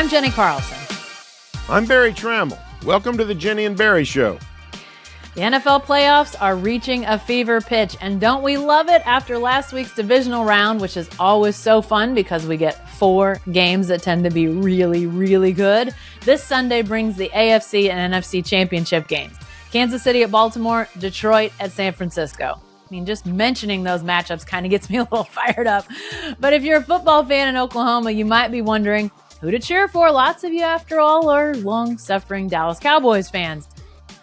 I'm Jenni Carlson. I'm Barry Trammell. Welcome to the Jenni and Berry Show. The NFL playoffs are reaching a fever pitch, and don't we love it after last week's divisional round, which is always so fun because we get 4 games that tend to be really, really good. This Sunday brings the AFC and NFC championship games. Kansas City at Baltimore, Detroit at San Francisco. I mean, just mentioning those matchups kind of gets me a little fired up. But if you're a football fan in Oklahoma, you might be wondering who to cheer for. Lots of you, after all, are long-suffering Dallas Cowboys fans.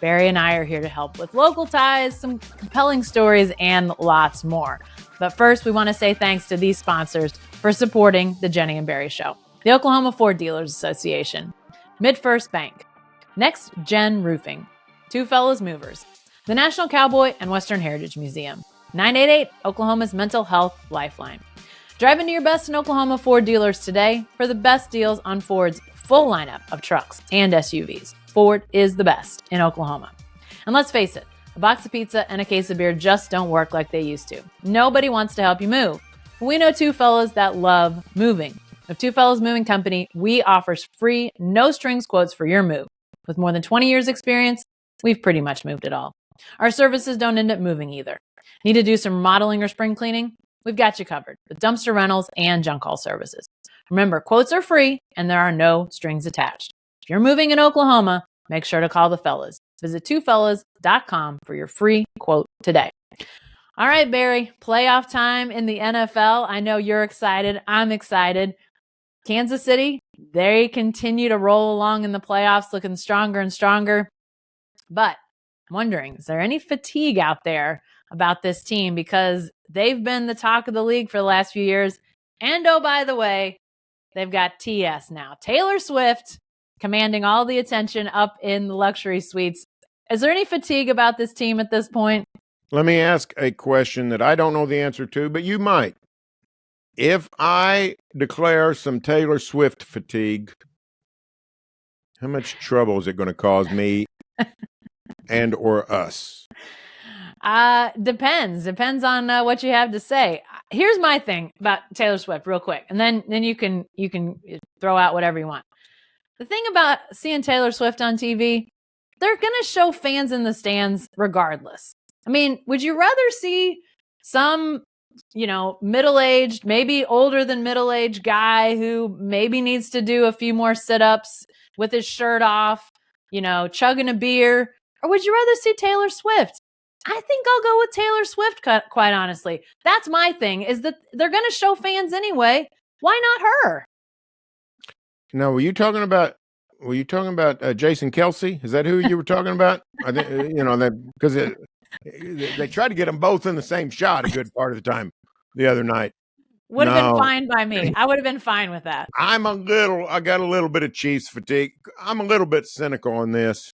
Barry and I are here to help with local ties, some compelling stories, and lots more. But first, we want to say thanks to these sponsors for supporting the Jenni and Berry Show. The Oklahoma Ford Dealers Association, MidFirst Bank, Next Gen Roofing, Two Fellas Movers, the National Cowboy and Western Heritage Museum, 988 Oklahoma's Mental Health Lifeline. Drive into your best in Oklahoma Ford dealers today for the best deals on Ford's full lineup of trucks and SUVs. Ford is the best in Oklahoma. And let's face it, a box of pizza and a case of beer just don't work like they used to. Nobody wants to help you move. We know two fellas that love moving. With Two Fellas Moving Company, we offer free, no-strings quotes for your move. With more than 20 years experience, we've pretty much moved it all. Our services don't end up moving either. Need to do some remodeling or spring cleaning? We've got you covered with dumpster rentals and junk haul services. Remember, quotes are free and there are no strings attached. If you're moving in Oklahoma, make sure to call the fellas. Visit twofellas.com for your free quote today. All right, Barry, playoff time in the NFL. I know you're excited. I'm excited. Kansas City, they continue to roll along in the playoffs, looking stronger and stronger. But I'm wondering, is there any fatigue out there about this team? Because they've been the talk of the league for the last few years. And oh, by the way, they've got TS now. Taylor Swift commanding all the attention up in the luxury suites. Is there any fatigue about this team at this point? Let me ask a question that I don't know the answer to, but you might. If I declare some Taylor Swift fatigue, how much trouble is it going to cause me and or us? Depends on what you have to say. Here's my thing about Taylor Swift real quick, and then you can throw out whatever you want. The thing about seeing Taylor Swift on TV, they're going to show fans in the stands regardless. I mean, would you rather see some, middle-aged, maybe older than middle-aged guy who maybe needs to do a few more sit-ups with his shirt off, chugging a beer, or would you rather see Taylor Swift? I think I'll go with Taylor Swift, quite honestly. That's my thing, is that they're going to show fans anyway. Why not her? Now, were you talking about Jason Kelce? Is that who you were talking about? I think because they tried to get them both in the same shot a good part of the time the other night. Would have been fine by me. I would have been fine with that. I got a little bit of Chiefs fatigue. I'm a little bit cynical on this.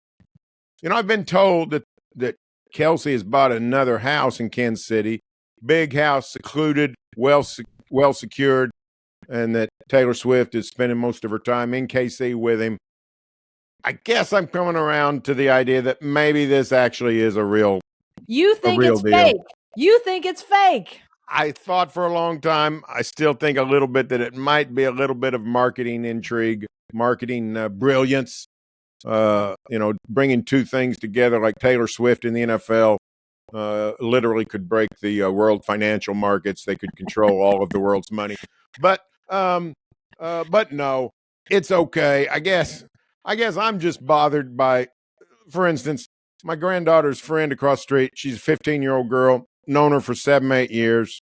I've been told that Kelce has bought another house in Kansas City, big house, secluded, well secured, and that Taylor Swift is spending most of her time in KC with him. I guess I'm coming around to the idea that maybe this actually is a real You think it's deal. Fake. You think it's fake. I thought for a long time, I still think a little bit that it might be a little bit of marketing intrigue, marketing brilliance. Bringing two things together like Taylor Swift in the NFL literally could break the world financial markets. They could control all of the world's money. But no, it's okay. I guess I'm just bothered by, for instance, my granddaughter's friend across the street. She's a 15-year-old girl, known her for 7-8 years,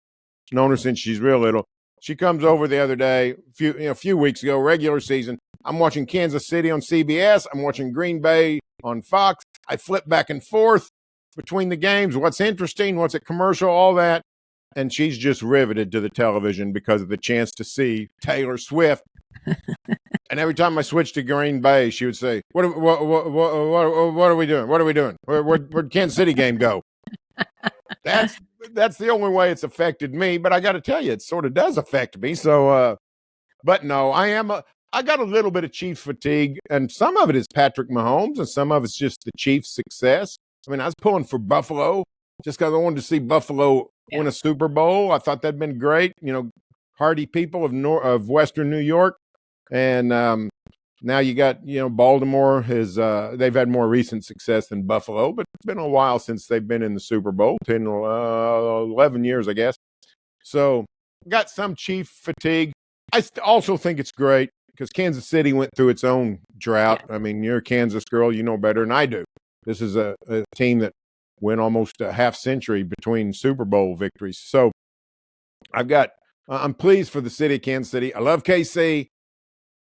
known her since she's real little. She comes over the other day, a few weeks ago, regular season. I'm watching Kansas City on CBS. I'm watching Green Bay on Fox. I flip back and forth between the games. What's interesting? What's a commercial? All that. And she's just riveted to the television because of the chance to see Taylor Swift. And every time I switched to Green Bay, she would say, what are we doing? What are we doing? Where'd Kansas City game go? That's the only way it's affected me. But I got to tell you, it sort of does affect me. So, but no, I got a little bit of Chiefs fatigue, and some of it is Patrick Mahomes, and some of it's just the Chiefs' success. I mean, I was pulling for Buffalo just because I wanted to see Buffalo win a Super Bowl. I thought that'd been great. Hardy people of Western New York, and Now you got, Baltimore they've had more recent success than Buffalo, but it's been a while since they've been in the Super Bowl, 10, 11 years, I guess. So got some Chief fatigue. I also think it's great because Kansas City went through its own drought. Yeah. I mean, you're a Kansas girl, you know better than I do. This is a team that went almost a half century between Super Bowl victories. So I'm pleased for the city of Kansas City. I love KC,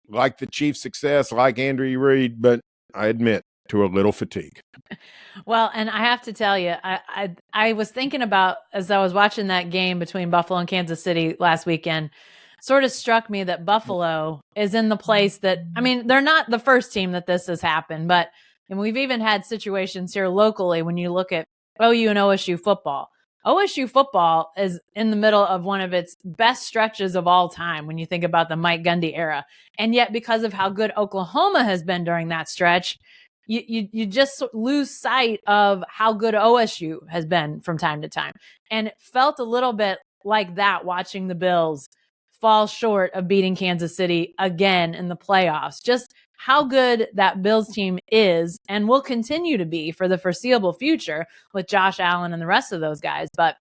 like the Chiefs' success, like Andrew Reid, but I admit to a little fatigue. Well, and I have to tell you, I was thinking about, as I was watching that game between Buffalo and Kansas City last weekend, sort of struck me that Buffalo is in the place that, I mean, they're not the first team that this has happened, but and we've even had situations here locally when you look at OU and OSU football. OSU football is in the middle of one of its best stretches of all time when you think about the Mike Gundy era. And yet, because of how good Oklahoma has been during that stretch, you just lose sight of how good OSU has been from time to time. And it felt a little bit like that watching the Bills fall short of beating Kansas City again in the playoffs. Just how good that Bills team is and will continue to be for the foreseeable future with Josh Allen and the rest of those guys. But,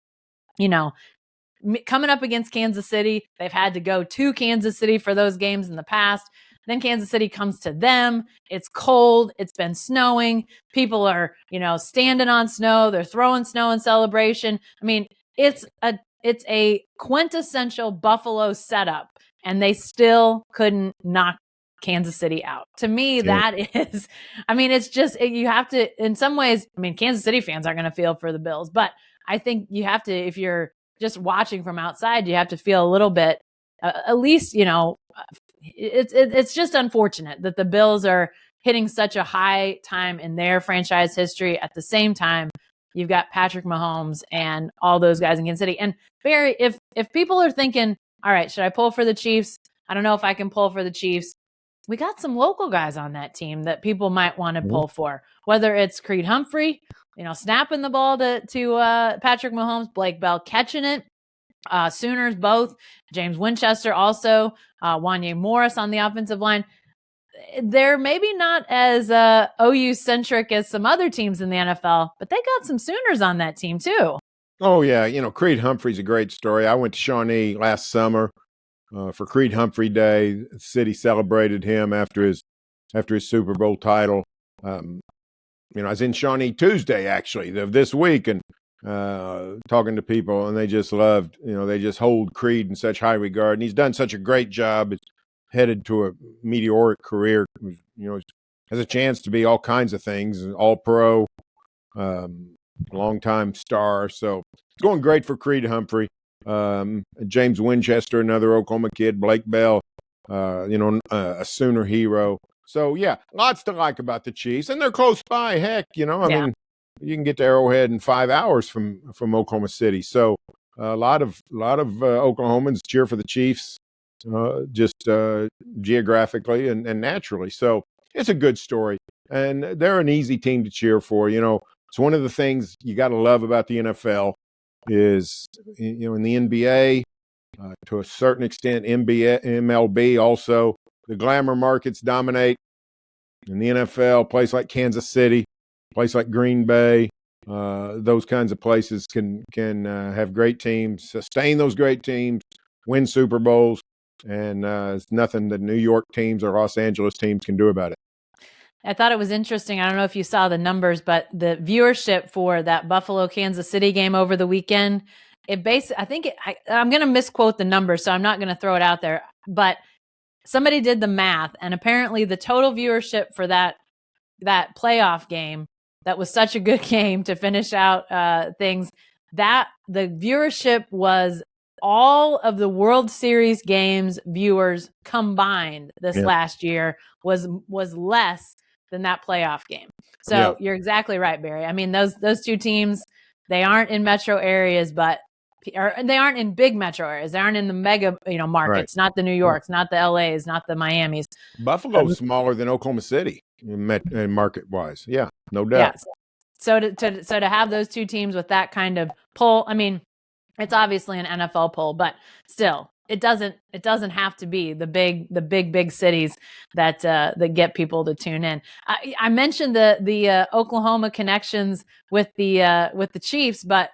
coming up against Kansas City, they've had to go to Kansas City for those games in the past. Then Kansas City comes to them. It's cold. It's been snowing. People are, standing on snow. They're throwing snow in celebration. I mean, it's a quintessential Buffalo setup, and they still couldn't knock Kansas City out. To me, that is, it's just, you have to, in some ways, Kansas City fans aren't going to feel for the Bills, but I think you have to, if you're just watching from outside, you have to feel a little bit, at least, it's just unfortunate that the Bills are hitting such a high time in their franchise history. At the same time, you've got Patrick Mahomes and all those guys in Kansas City. And Barry, if people are thinking, all right, should I pull for the Chiefs? I don't know if I can pull for the Chiefs. We got some local guys on that team that people might want to pull for, whether it's Creed Humphrey, snapping the ball to Patrick Mahomes, Blake Bell catching it, Sooners both, James Winchester also, Wanye Morris on the offensive line. They're maybe not as OU-centric as some other teams in the NFL, but they got some Sooners on that team too. Oh, yeah. Creed Humphrey's a great story. I went to Shawnee last summer for Creed Humphrey Day. The city celebrated him after his Super Bowl title. I was in Shawnee Tuesday, actually, of this week, and talking to people, and they just loved, they just hold Creed in such high regard. And he's done such a great job. He's headed to a meteoric career. Has a chance to be all kinds of things, all pro, longtime star. So it's going great for Creed Humphrey. James Winchester, another Oklahoma kid, Blake Bell, a Sooner hero. So, yeah, lots to like about the Chiefs. And they're close by. Heck, mean, you can get to Arrowhead in 5 hours from Oklahoma City. So a lot of Oklahomans cheer for the Chiefs, just geographically and naturally. So it's a good story. And they're an easy team to cheer for. It's one of the things you got to love about the NFL is, in the NBA, to a certain extent, MLB also, the glamour markets dominate. In the NFL, a place like Kansas City, a place like Green Bay, those kinds of places can have great teams, sustain those great teams, win Super Bowls, and it's nothing that New York teams or Los Angeles teams can do about it. I thought it was interesting. I don't know if you saw the numbers, but the viewership for that Buffalo-Kansas City game over the weekend, I'm going to misquote the numbers, so I'm not going to throw it out there, but somebody did the math, and apparently the total viewership for that playoff game, that was such a good game to finish out things, that the viewership was all of the World Series games viewers combined this last year was less than that playoff game. So You're exactly right, Barry. Those two teams, they aren't in metro areas, or they aren't in big metro areas. They aren't in the mega, markets, not the New Yorks, not the LAs, not the Miamis. Buffalo's smaller than Oklahoma City in market wise. Yeah, no doubt. Yeah. So to have those two teams with that kind of pull, it's obviously an NFL poll, but still, it doesn't have to be the big cities that get people to tune in. I mentioned the Oklahoma connections with the Chiefs, but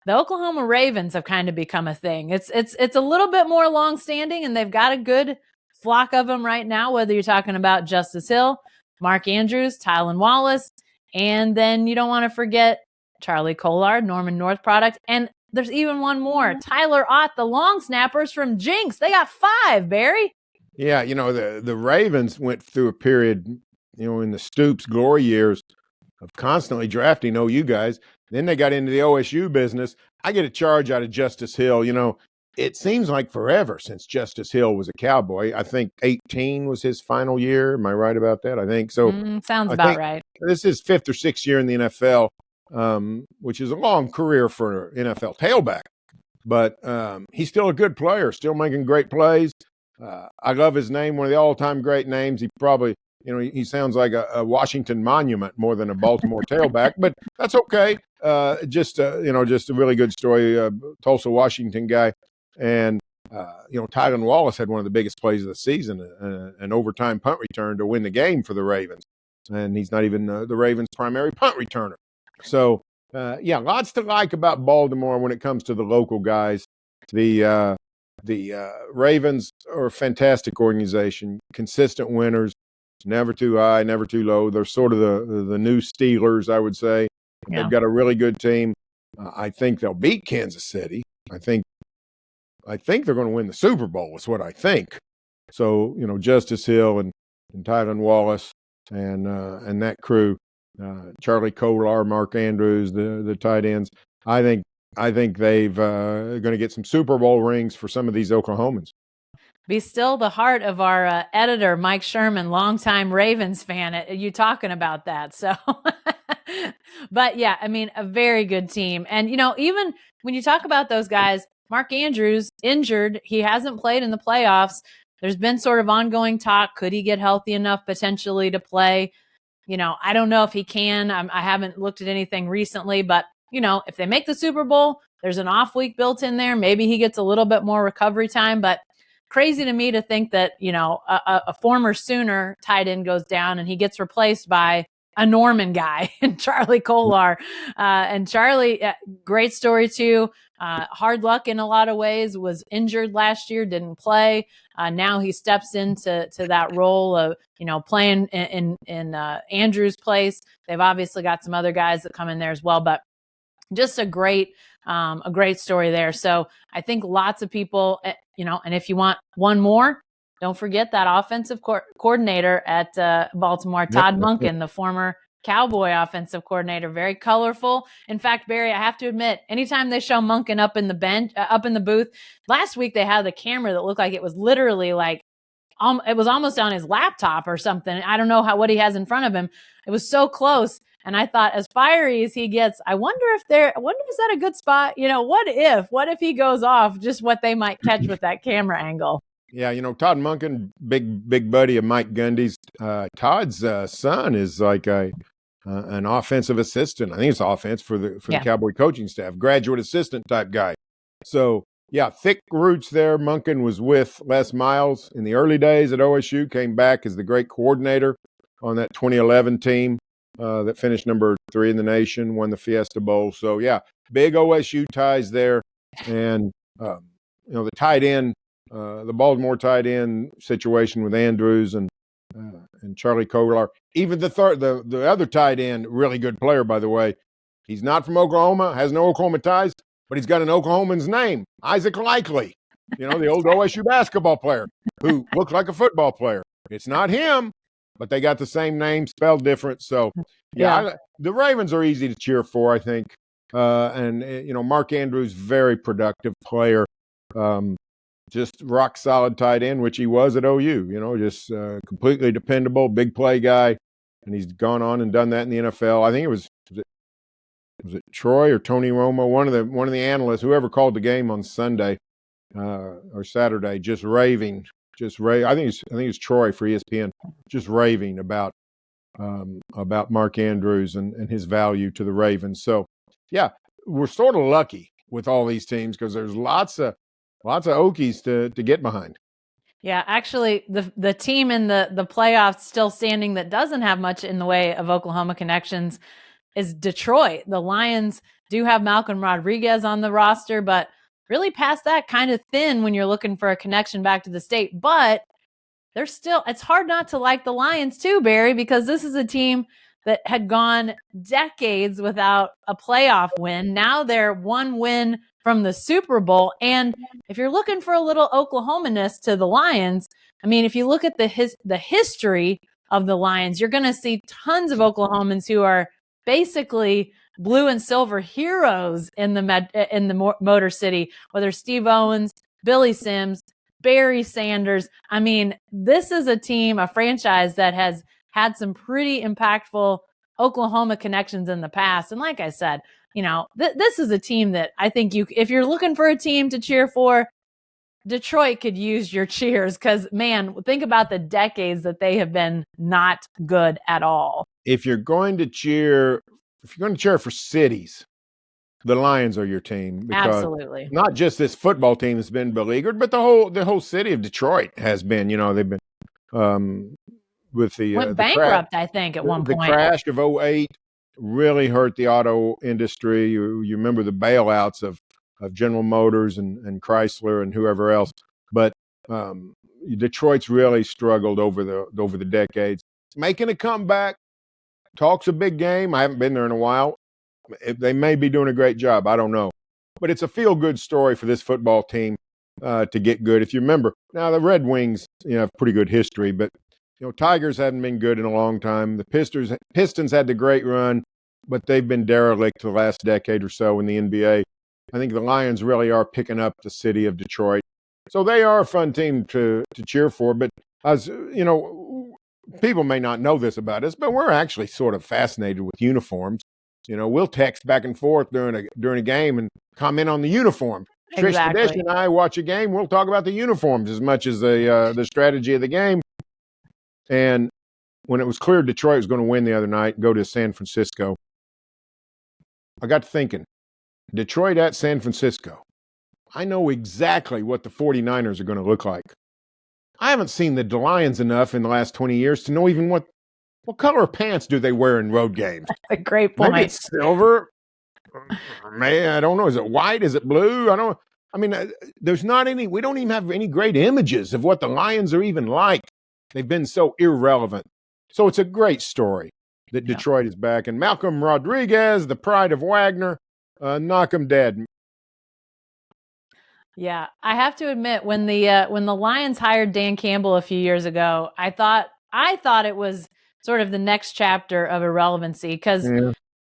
the Oklahoma Ravens have kind of become a thing. It's a little bit more longstanding, and they've got a good flock of them right now, whether you're talking about Justice Hill, Mark Andrews, Tylan Wallace, and then you don't want to forget Charlie Collard, Norman North product, and there's even one more, Tyler Ott, the long snappers from Jinx. They got 5, Barry. Yeah, the Ravens went through a period, in the Stoops glory years of constantly drafting OU guys. Then they got into the OSU business. I get a charge out of Justice Hill. It seems like forever since Justice Hill was a Cowboy. I think 18 was his final year. Am I right about that? I think so. Sounds about right. This is 5th or 6th year in the NFL, which is a long career for an NFL tailback. But he's still a good player, still making great plays. I love his name, one of the all-time great names. He probably, he sounds like a Washington monument more than a Baltimore tailback, but that's okay. Just a really good story. Tulsa, Washington guy. And, Tylan Wallace had one of the biggest plays of the season, an overtime punt return to win the game for the Ravens. And he's not even the Ravens' primary punt returner. So, lots to like about Baltimore when it comes to the local guys. The Ravens are a fantastic organization, consistent winners, never too high, never too low. They're sort of the new Steelers, I would say. Yeah. They've got a really good team. I think they'll beat Kansas City. I think they're going to win the Super Bowl is what I think. So, Justice Hill and Tylan Wallace and that crew, Charlie Kolar, Mark Andrews, the tight ends. I think they've going to get some Super Bowl rings for some of these Oklahomans. Be still the heart of our editor, Mike Sherman, longtime Ravens fan. You talking about that. So, but yeah, I mean, a very good team. And, even when you talk about those guys, Mark Andrews injured. He hasn't played in the playoffs. There's been sort of ongoing talk. Could he get healthy enough potentially to play? I don't know if he can. I haven't looked at anything recently, but if they make the Super Bowl, there's an off week built in there. Maybe he gets a little bit more recovery time, but crazy to me to think that, a former Sooner tight end goes down and he gets replaced by a Norman guy and Charlie Kolar. And Charlie, great story too. Hard luck in a lot of ways, was injured last year, didn't play. Now he steps into that role of, playing in Andrew's place. They've obviously got some other guys that come in there as well, but just a great story there. So I think lots of people, and if you want one more, don't forget that offensive coordinator at Baltimore, Todd Monken, the former Cowboy offensive coordinator, very colorful. In fact, Barry, I have to admit, anytime they show Monken up in the booth, last week they had the camera that looked like it was literally like, it was almost on his laptop or something. I don't know what he has in front of him. It was so close. And I thought, as fiery as he gets, I wonder is that a good spot? What if he goes off, just what they might catch with that camera angle. Yeah, Todd Monken, big buddy of Mike Gundy's. Todd's son is like an offensive assistant. I think it's offense for the Cowboy coaching staff, graduate assistant type guy. So yeah, thick roots there. Monken was with Les Miles in the early days at OSU, came back as the great coordinator on that 2011 team that finished number 3 in the nation, won the Fiesta Bowl. So yeah, big OSU ties there. And the tight end, the Baltimore tight end situation with Andrews and Charlie Kolar. Even the other tight end, really good player, by the way. He's not from Oklahoma, has no Oklahoma ties, but he's got an Oklahoman's name, Isaac Likely. The old OSU basketball player who looks like a football player. It's not him, but they got the same name, spelled different. So, the Ravens are easy to cheer for, I think. And Mark Andrews, very productive player. Just rock solid tight end, which he was at OU, just completely dependable, big play guy. And he's gone on and done that in the NFL. I think it was it Troy or Tony Romo, one of the analysts, whoever called the game on Sunday or Saturday, just raving. I think it's Troy for ESPN, just raving about Mark Andrews and his value to the Ravens. So, yeah, we're sort of lucky with all these teams because there's lots of Lots of Okies to get behind. Yeah, actually, the team in the playoffs still standing that doesn't have much in the way of Oklahoma connections is Detroit. The Lions do have Malcolm Rodriguez on the roster, but really past that, kind of thin when you're looking for a connection back to the state. But they're still, it's hard not to like the Lions too, Barry, because this is a team that had gone decades without a playoff win. Now they're one win from the Super Bowl. And if you're looking for a little Oklahomaness to the Lions, I mean, if you look at the history of the Lions, you're going to see tons of Oklahomans who are basically blue and silver heroes in the Motor City, whether Steve Owens, Billy Sims, Barry Sanders. I mean, this is a team, a franchise that has had some pretty impactful Oklahoma connections in the past. And like I said, you know, this is a team that I think if you're looking for a team to cheer for, Detroit could use your cheers because, man, think about the decades that they have been not good at all. If you're going to cheer for cities, the Lions are your team. Absolutely. Not just this football team has been beleaguered, but the whole city of Detroit has been. You know, they've been with the went bankrupt, I think, at one point. The crash of 2008 really hurt the auto industry. You remember the bailouts of General Motors and Chrysler and whoever else. But Detroit's really struggled over the decades. Making a comeback. Talk's a big game. I haven't been there in a while. They may be doing a great job. I don't know. But it's a feel-good story for this football team to get good. If you remember, now the Red Wings, have pretty good history, but Tigers haven't been good in a long time. The Pistons had the great run, but they've been derelict the last decade or so in the NBA. I think the Lions really are picking up the city of Detroit. So they are a fun team to cheer for. But as people may not know this about us, but we're actually sort of fascinated with uniforms. We'll text back and forth during a game and comment on the uniform. Exactly. Trish and I watch a game. We'll talk about the uniforms as much as the strategy of the game. And when it was clear Detroit was going to win the other night, go to San Francisco, I got thinking, Detroit at San Francisco. I know exactly what the 49ers are going to look like. I haven't seen the Lions enough in the last 20 years to know even what color of pants do they wear in road games. A great point. Maybe it's silver. Man, I don't know. Is it white? Is it blue? There's not any. We don't even have any great images of what the Lions are even like. They've been so irrelevant. So it's a great story that Detroit is back. And Malcolm Rodriguez, the pride of Wagner, knock 'em dead. Yeah, I have to admit, when the Lions hired Dan Campbell a few years ago, I thought it was sort of the next chapter of irrelevancy because,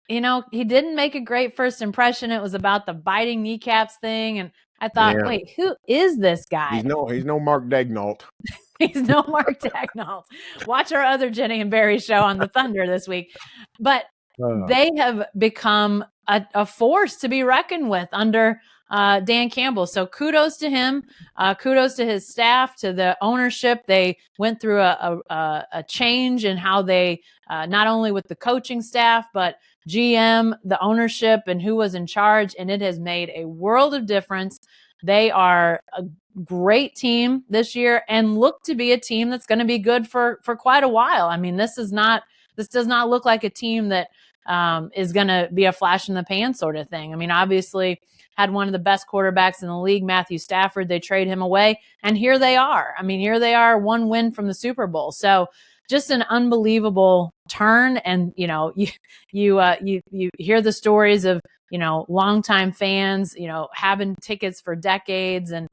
he didn't make a great first impression. It was about the biting kneecaps thing. And I thought, wait, who is this guy? He's no Mark Daignault. He's no Mark Daignault. Watch our other Jenni and Berry show on the Thunder this week. But they have become a force to be reckoned with under Dan Campbell. So kudos to him. Kudos to his staff, to the ownership. They went through a change in how they, not only with the coaching staff, but GM, the ownership, and who was in charge. And it has made a world of difference. They are a great team this year and look to be a team that's going to be good for quite a while. I mean, this does not look like a team that is going to be a flash in the pan sort of thing. I mean, obviously had one of the best quarterbacks in the league, Matthew Stafford. They trade him away, and here they are. I mean, here they are, one win from the Super Bowl. So just an unbelievable turn. And, you hear the stories of, longtime fans, having tickets for decades and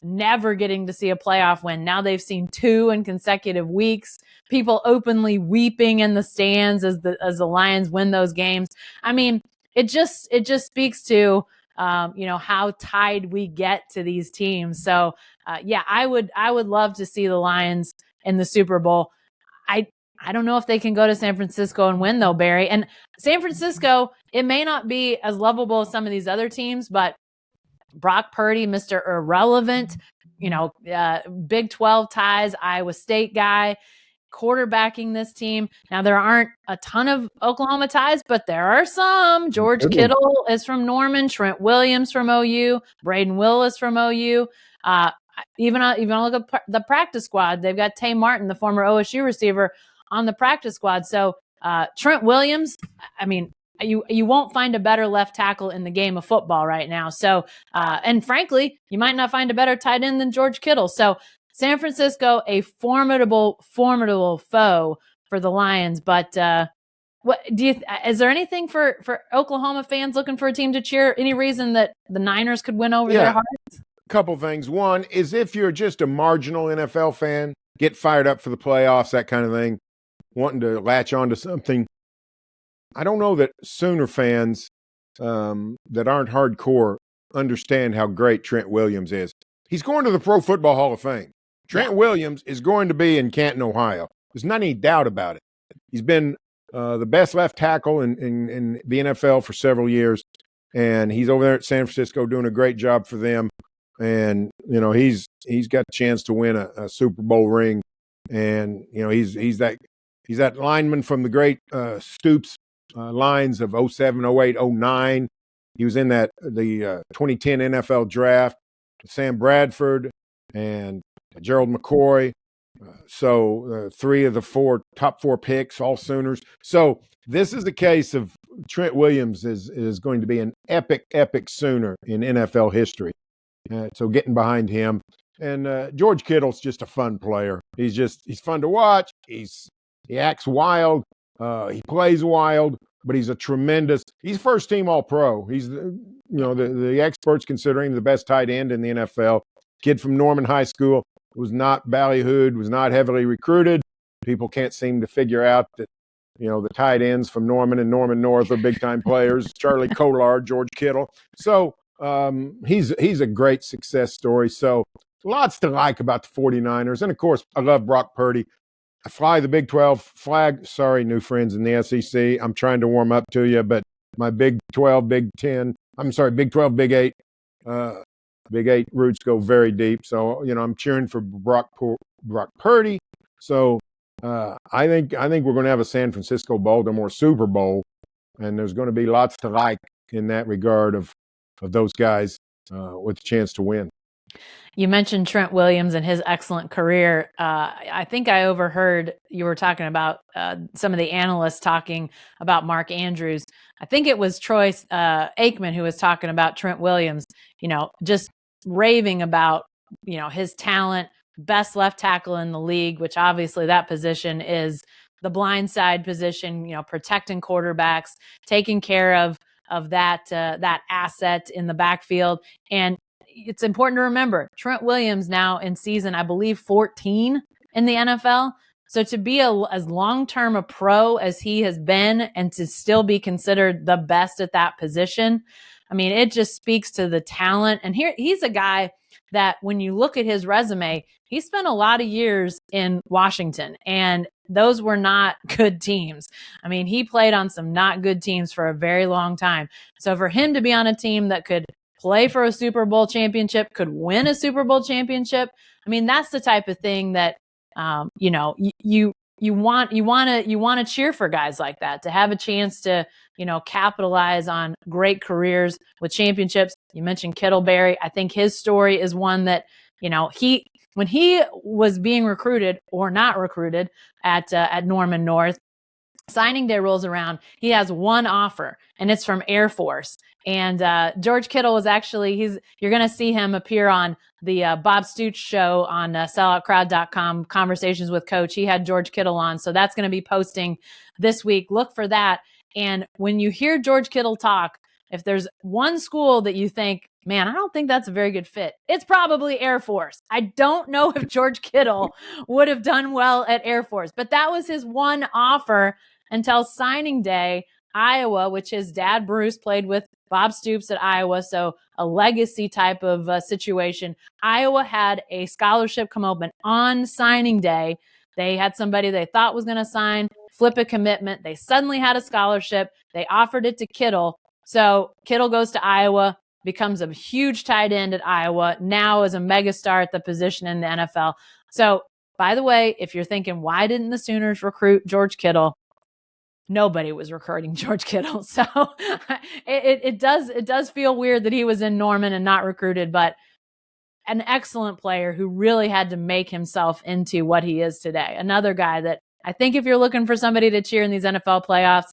never getting to see a playoff win. Now they've seen 2 in consecutive weeks, people openly weeping in the stands as the Lions win those games. I mean, it just speaks to, how tied we get to these teams. So I would love to see the Lions in the Super Bowl. I don't know if they can go to San Francisco and win though, Barry. And San Francisco, it may not be as lovable as some of these other teams, but Brock Purdy, Mr. Irrelevant, Big 12 ties, Iowa State guy, quarterbacking this team. Now, there aren't a ton of Oklahoma ties, but there are some. George Kittle is from Norman, Trent Williams from OU, Braden Willis from OU. Even look at the practice squad. They've got Tay Martin, the former OSU receiver, on the practice squad. So Trent Williams, I mean, you won't find a better left tackle in the game of football right now. So, and frankly, you might not find a better tight end than George Kittle. So San Francisco, a formidable foe for the Lions. But what do you? Is there anything for Oklahoma fans looking for a team to cheer? Any reason that the Niners could win over their hearts? Couple things. One is if you're just a marginal NFL fan, get fired up for the playoffs, that kind of thing, wanting to latch on to something. I don't know that Sooner fans that aren't hardcore understand how great Trent Williams is. He's going to the Pro Football Hall of Fame. Trent Williams is going to be in Canton, Ohio. There's not any doubt about it. He's been the best left tackle in the NFL for several years, and he's over there at San Francisco doing a great job for them. And he's got a chance to win a Super Bowl ring, and he's that lineman from the great Stoops lines of 07, 08, 09. He was in the 2010 NFL draft. Sam Bradford and Gerald McCoy. So 3 of the top 4 picks, all Sooners. So this is the case of Trent Williams is going to be an epic Sooner in NFL history. So getting behind him. And George Kittle's just a fun player. He's fun to watch. He acts wild. He plays wild, but he's he's first team All-Pro. He's the experts considering the best tight end in the NFL. Kid from Norman High School, was not ballyhooed, was not heavily recruited. People can't seem to figure out that the tight ends from Norman and Norman North are big time players. Charlie Kolar, George Kittle. So he's a great success story. So lots to like about the 49ers. And of course, I love Brock Purdy. I fly the Big 12 flag. Sorry, new friends in the SEC. I'm trying to warm up to you, but my Big 12, Big 10, Big 12, Big 8, Big 8 roots go very deep. So, I'm cheering for Brock Purdy. So I think we're going to have a San Francisco-Baltimore Super Bowl, and there's going to be lots to like in that regard of those guys with a chance to win. You mentioned Trent Williams and his excellent career. I think I overheard you were talking about some of the analysts talking about Mark Andrews. I think it was Troy Aikman who was talking about Trent Williams, just raving about, his talent, best left tackle in the league, which obviously that position is the blind side position, protecting quarterbacks, taking care of that asset in the backfield. And it's important to remember Trent Williams now in season, I believe 14 in the NFL. So to be as long-term a pro as he has been and to still be considered the best at that position, I mean, it just speaks to the talent. And here he's a guy that when you look at his resume, he spent a lot of years in Washington, and those were not good teams. I mean, he played on some not good teams for a very long time. So for him to be on a team that could play for a Super Bowl championship, could win a Super Bowl championship, I mean, that's the type of thing that you want to cheer for guys like that, to have a chance to capitalize on great careers with championships. You mentioned Kittleberry. I think his story is one that when he was being recruited or not recruited at Norman North, signing day rolls around, he has one offer, and it's from Air Force. And George Kittle was actually, you're going to see him appear on the Bob Stoops show on selloutcrowd.com, Conversations with Coach. He had George Kittle on, so that's going to be posting this week. Look for that. And when you hear George Kittle talk, if there's one school that you think, man, I don't think that's a very good fit, it's probably Air Force. I don't know if George Kittle would have done well at Air Force, but that was his one offer until signing day. Iowa, which his dad Bruce played with Bob Stoops at Iowa, so a legacy type of situation. Iowa had a scholarship come open on signing day. They had somebody they thought was going to sign, flip a commitment. They suddenly had a scholarship. They offered it to Kittle. So Kittle goes to Iowa, becomes a huge tight end at Iowa, now is a megastar at the position in the NFL. So By the way, if you're thinking, why didn't the Sooners recruit George Kittle? Nobody was recruiting George Kittle. So it does feel weird that he was in Norman and not recruited, but an excellent player who really had to make himself into what he is today. Another guy that I think if you're looking for somebody to cheer in these NFL playoffs,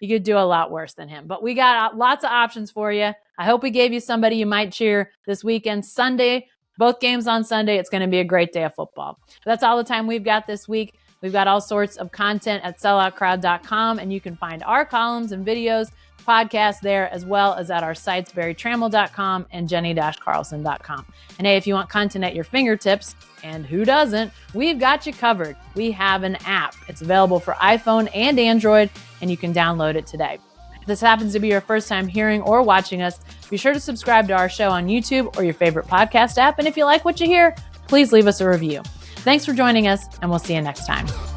you could do a lot worse than him. But we got lots of options for you. I hope we gave you somebody you might cheer this weekend. Sunday, both games on Sunday. It's going to be a great day of football. But that's all the time we've got this week. We've got all sorts of content at selloutcrowd.com, and you can find our columns and videos, podcasts there, as well as at our sites, barrytrammell.com and jenni-carlson.com. And hey, if you want content at your fingertips, and who doesn't, we've got you covered. We have an app. It's available for iPhone and Android, and you can download it today. If this happens to be your first time hearing or watching us, be sure to subscribe to our show on YouTube or your favorite podcast app. And if you like what you hear, please leave us a review. Thanks for joining us, and we'll see you next time.